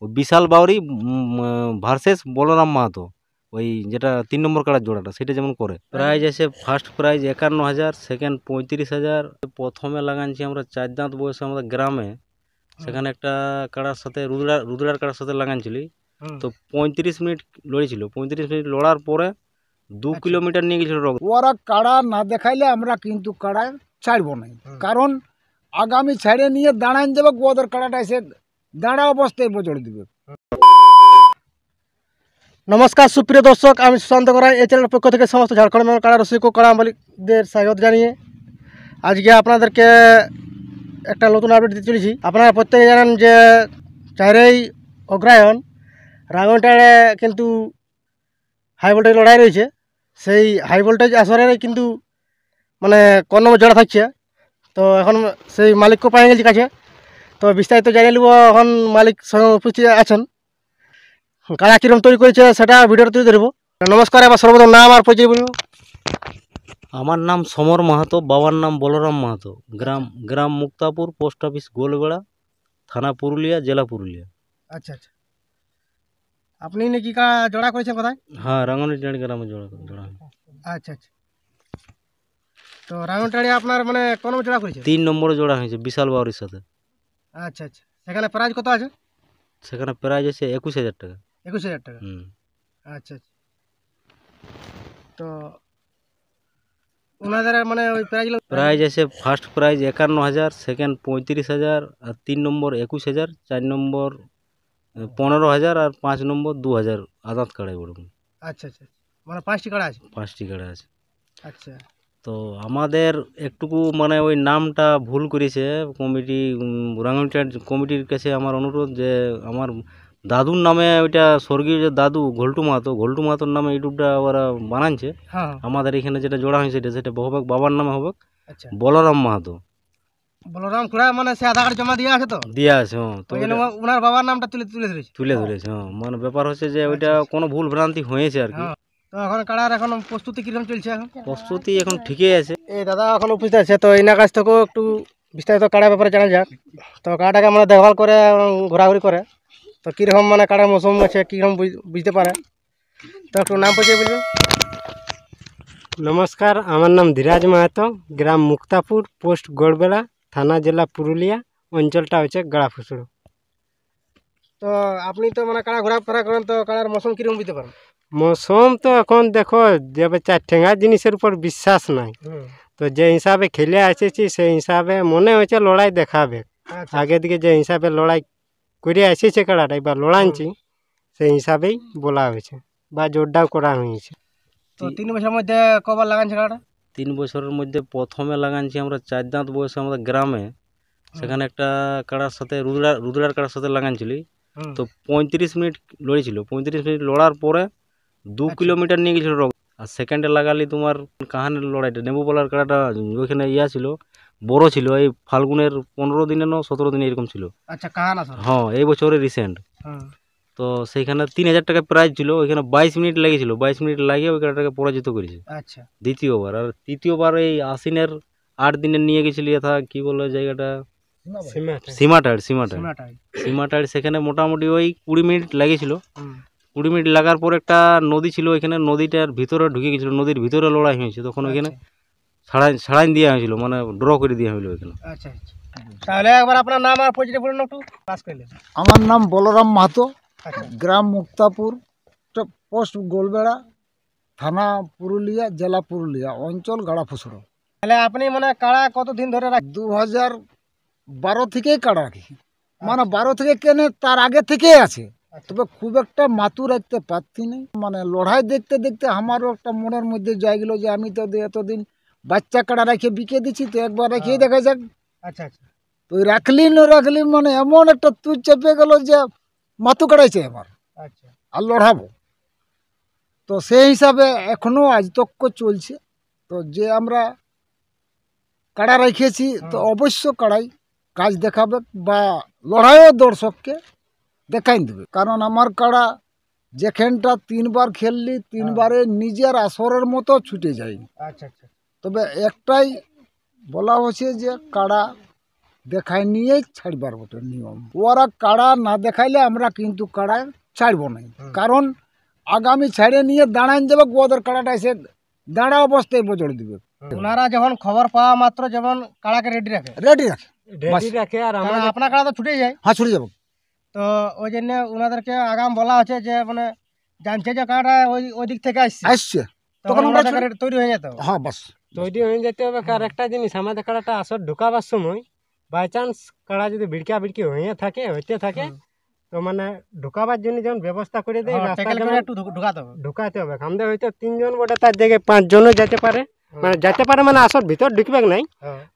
ওই বিশাল বাউরি ভার্সেস বলরাম মাহাতো, ওই যেটা ৩ নম্বর কাড়ার জোড়াটা, সেটা যেমন করে। প্রাইজ আছে ফার্স্ট প্রাইজ ৫১,০০০, সেকেন্ড ৩৫,০০০। প্রথমে লাগানছি আমরা ৪ দাঁত বয়সে আমাদের গ্রামে, সেখানে একটা কাড়ার সাথে রুদ্রার কাড়ার সাথে লাগানছিলি। তো ৩৫ মিনিট লড়েছিল, ৩৫ মিনিট লড়ার পরে ২ কিলোমিটার নিয়ে গেছিল। ওরা কাড়া না দেখাইলে আমরা কিন্তু কাড়া ছাড়বো না, কারণ আগামী ছেড়ে নিয়ে দাঁড়ান যাবে, ওদের কাড়াটা এসে দাঁড়া অবস্থায় বজড় দিবে। নমস্কার সুপ্রিয় দর্শক, আমি সুশান্ত করাই। এই চ্যানেলের পক্ষ থেকে সমস্ত ঝাড়খণ্ড মেমন কাড়া রসিক ও কাড়া মালিকদের স্বাগত জানিয়ে আজকে আপনাদেরকে একটা নতুন আপডেট দিতে চলেছি। আপনারা প্রত্যেকে জানেন যে 4ই অগ্রহায়ণ রাঙ্গুনিটাড়ে কিন্তু হাই ভোল্টেজ লড়াই রয়েছে। সেই হাই ভোল্টেজ আসরে কিন্তু মানে কোন নম্বর জোড়া থাকছে, তো এখন সেই মালিককে পাই গেছি কাছে। তো বিস্তারিত জানিয়ে নেব, এখন মালিক সঙ্গে উপস্থিত আছেন। কাড়া কীরকম তৈরি করেছে সেটা ভিডিওটা তুলে ধরবো। নমস্কার, এবার সর্বপ্রথম নাম আর পরিচয় বলবো। আমার নাম সমর মাহাতো, বাবার নাম বলরাম মাহাতো, গ্রাম মুক্তাপুর, পোস্ট অফিস গোলবেড়া, থানা পুরুলিয়া, জেলা পুরুলিয়া। আচ্ছা আচ্ছা, আপনি নাকি জোড়া করেছেন কোথায়? হ্যাঁ, রাঙ্গুনিটাড়ি গ্রামে জোড়া। আচ্ছা আচ্ছা, তো রাঙ্গুনিটাড়ি আপনার মানে কোন নম্বর জোড়া করেছে? ৩ নম্বরে জোড়া হয়েছে বিশাল বাউরির সাথে। আচ্ছা আচ্ছা, সেখানে প্রাইজ কত আছে? সেখানে প্রাইজ আছে ২১,০০০ টাকা। ২১,০০০ টাকা। আচ্ছা আচ্ছা, তো ওনাদের মানে ওই প্রাইজ আছে ফার্স্ট প্রাইজ ৫১,০০০, সেকেন্ড ৩৫,০০০, আর ৩ নম্বর ২১,০০০, ৪ নম্বর ১৫,০০০, আর ৫ নম্বর ২,০০০ আদাত কাড়াই বলুন। আচ্ছা আচ্ছা, মানে 5টি কাড়া আছে? 5টি কাড়া আছে। আচ্ছা, তো আমাদের একটুকু মানে ওই নামটা ভুল করেছে কমিটি, রাঙ্গুনিটাড় কমিটির কাছে আমার অনুরোধ যে আমার দাদুর নামে, ওইটা স্বর্গীয় যে দাদু ঘোলটু মাহাতোর নামে ইউটিউবটা ওরা বানাচ্ছে। হ্যাঁ, আমাদের এখানে যেটা জোড়া হয়েছে সেটা হবে বাবার নামে হবে আচ্ছা, বলরাম মাহাতো। বলরাম খুড়া মানে সে আধার কার্ড জমা দিয়ে আছে, তো দিয়া আছে। হ্যাঁ, তো ওনার বাবার নামটা তুলে ধরেছে। হ্যাঁ, মানে ব্যাপার হচ্ছে যে ওইটা কোনো ভুল ভ্রান্তি হয়েছে আর কি। তো এখন কাড়ার এখন প্রস্তুতি কিরকম চলছে? এখন প্রস্তুতি এখন ঠিকই আছে। এই দাদা এখন উপস্থিত আছে, তো এনার কাছ থেকেও একটু বিস্তারিত কাড়ার ব্যাপারে জানা যাক। তো কাড়াটাকে আমরা দেখভাল করে ঘোরাঘুরি করে, তো কীরকম মানে কাড়ার মৌসুম আছে কীরকম বুঝতে পারে, তো একটু নাম পরিচয় বলবেন। নমস্কার, আমার নাম ধীরাজ মাহাতো, গ্রাম মুক্তাপুর, পোস্ট গোলবেড়া, থানা জেলা পুরুলিয়া, অঞ্চলটা হচ্ছে গাড়াফুসুড়ো। তো আপনি তো মানে কাড়া ঘোরাফেরা করেন, তো কাড়ার মৌসুম কীরকম বুঝতে পারেন? মৌসুম তো এখন দেখো যেভাবে 4 ঠেঙ্গা জিনিসের উপর বিশ্বাস নাই, তো যে হিসাবে খেলে এসেছি সেই হিসাবে মনে হয়েছে লড়াই দেখাবে। আগে দিকে যে হিসাবে লড়াই করে এসেছে কাড়াটা, এবার লড়াইছি সেই হিসাবেই বলা হয়েছে বা জোরদার করা হয়েছে। তো 3 বছরের মধ্যে কবার লাগানছে কাড়াটা? 3 বছরের মধ্যে প্রথমে লাগানছি আমরা 4 দাঁত বয়সে আমাদের গ্রামে, সেখানে একটা কাড়ার সাথে রুদ্রার কাড়ার সাথে লাগানছিলি। তো ৩৫ মিনিট লড়েছিল, ৩৫ মিনিট লড়ার পরে ২ কিলোমিটার নিয়ে গেছিল। আর সেকেন্ডে লাগালি তোমার কাহানের লড়াইটা, নেবুপালার কাড়াটা ওইখানে ছিল, বড় ছিল, এই ফাল্গুনের 15 দিনে 17 দিনে এরকম ছিল। আচ্ছা, কাহানা? হ্যাঁ, এই বছরের রিসেন্ট। তো সেইখানে ৩,০০০ টাকা প্রাইজ ছিল। ওইখানে ২২ মিনিট লেগেছিল, ২২ মিনিট লাগিয়ে ওই কাড়াটাকে পরাজিত করেছে। আচ্ছা, দ্বিতীয়বার। আর তৃতীয়বার এই আশ্বিনের ৮ দিনে নিয়ে গেছিলি, যথা কি বলে জায়গাটা, সীমাটাড়। সেখানে মোটামুটি ওই ২০ মিনিট লেগেছিল। ২০ মিনিট লাগার পর একটা নদী ছিল, ওইখানে নদীটার ভিতরে ঢুকে গেছিল, নদীর ভিতরে লড়াই হয়েছে। তখন ওইখানে ছাড়াই দেওয়া হয়েছিল, মানে ড্র করে দেওয়া হয়েছিল ওইখানে। আচ্ছা, তাহলে একবার আপনার নাম আর পরিচয় বলুন একটু, পাস করলেন। আমার নাম বলরাম মাহাতো, গ্রাম মুক্তাপুর, পোস্ট গোলবেড়া, থানা পুরুলিয়া, জেলা পুরুলিয়া, অঞ্চল গাড়াফুসুড়ো। তাহলে আপনি মানে কাড়া কতদিন ধরে? 2012 থেকেই কাড়া রাখি, মানে 12 থেকে কেনে তার আগে থেকেই আছে, তবে খুব একটা মাতু রাখতে পারছি না। মানে লড়াই দেখতে দেখতে আমারও একটা মনের মধ্যে যাই গেল যে আমি তো এতদিন বাচ্চা কাড়া রেখে বিকে দিচ্ছি, তো একবার রেখেই দেখা যাক। আচ্ছা আচ্ছা, তো রাখলি না রাখলি মানে এমন একটা তুই চেপে গেল যে মাতু কাড়াইছে আমার। আচ্ছা, আর লড়াবো, তো সেই হিসাবে এখনো আজ তক চলছে। তো যে আমরা কাড়া রেখেছি, তো অবশ্য কাড়াই কাজ দেখাবে বা লড়াইও দর্শককে দেখাই দেবে, কারণ আমার কাড়া যেখানটা 3 বার খেললি 3 বারে নিজের আসরের মতো ছুটে যাই। আচ্ছা আচ্ছা, তবে একটাই বলা হচ্ছে যে কাড়া দেখাই নিয়েই ছাড়বার বটে নিয়ম। ওরা কাড়া না দেখাইলে আমরা কিন্তু কাড়া ছাড়বো না, কারণ আগামী ছাড়ে নিয়ে দাঁড়ান যাবে, ওদের কাড়াটা এসে দাঁড়া অবস্থায় বজড় দিবে। ওনারা যখন খবর পাওয়া মাত্র যেমন কাড়াকে রেডি রাখে, রেডি রাখে, রেডি রাখে। আর কারণ আমাদের আপনার কাড়া তো ছুটে যায়, হ্যাঁ ছুটে যাবো। তো ওই জন্য ওনাদেরকে আগাম বলা হচ্ছে যে মানে জানছে যে কাড়াটা ওই দিক থেকে আসছে, আসছে তখন তখন আমরা ওনাদের তৈরি হয়ে যেত। হ্যাঁ বাস তৈরি হয়ে যেতে হবে। আর একটা জিনিস, আমাদের কাড়াটা আসর ঢুকাবার সময় বাই চান্স কাড়া যদি ভিড়কা ভিড়কি হইতে থাকে তো মানে ঢুকাবার জন্য যেমন ব্যবস্থা করে দেয়, রাস্তা ট্যাকেল করে একটু ঢুকাতে হবে। ঢুকাতে হবে। আমাদের হয়তো 3 জন বটে, তার জায়গায় 5 জনও যেতে পারে, মানে যেতে পারে, মানে আসর ভিতর ঢুকবে নাই।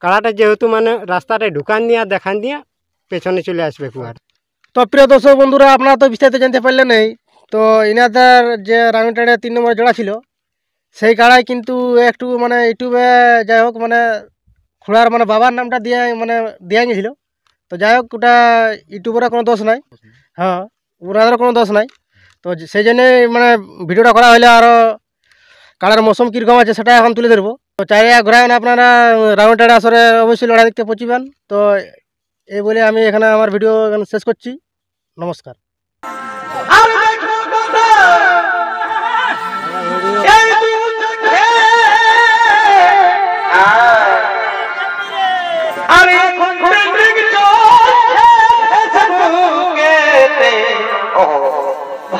কাড়াটা যেহেতু মানে রাস্তাটায় ঢুকান দিয়ে দেখান দিয়ে পেছনে চলে আসবে কুয়ার। তো প্রিয় দর্শক বন্ধুরা, আপনারা তো বিস্তারিত জানতে পারলেন এই। তো ইনাদের যে রাউন্ডে 3 নম্বর জোড়া ছিল, সেই কাড়াই কিন্তু একটু মানে ইউটিউবে যাই হোক মানে খুড়ার মানে বাবার নামটা দিয়ে মানে দেওয়া গেছিলো। তো যাই হোক ওটা ইউটিউবের কোনো দোষ নাই, হ্যাঁ ওনাদের কোনো দোষ নাই। তো সেই জন্যই মানে ভিডিওটা করা হলে আরও কাড়ার মৌসুম কীরকম আছে সেটা এখন তুলে ধরবো। তো চাইলে ঘোরাবেন আপনারা রাউন্ডে আসরে অবশ্যই লড়াই দেখতে পৌঁছিবেন। তো এই বলে আমি এখানে আমার ভিডিও এখানে শেষ করছি। নমস্কার।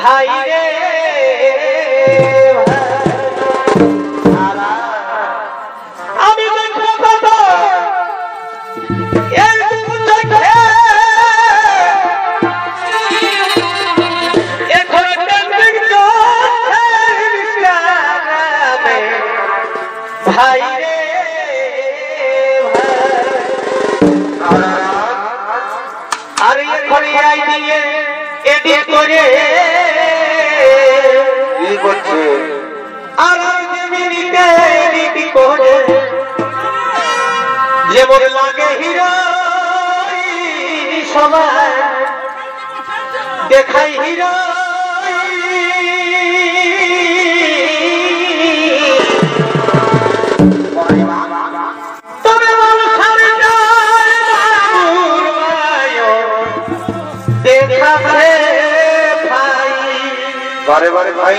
ভাই রে আমি দেখবো কত ভাই রে আর এখনই আই দিয়ে এদিক করে আর মিনিটে এদিক করে যেমন লাগে হিরো সবাই দেখাই হিরো তবে দেখা ভাই বারে বারে ভাই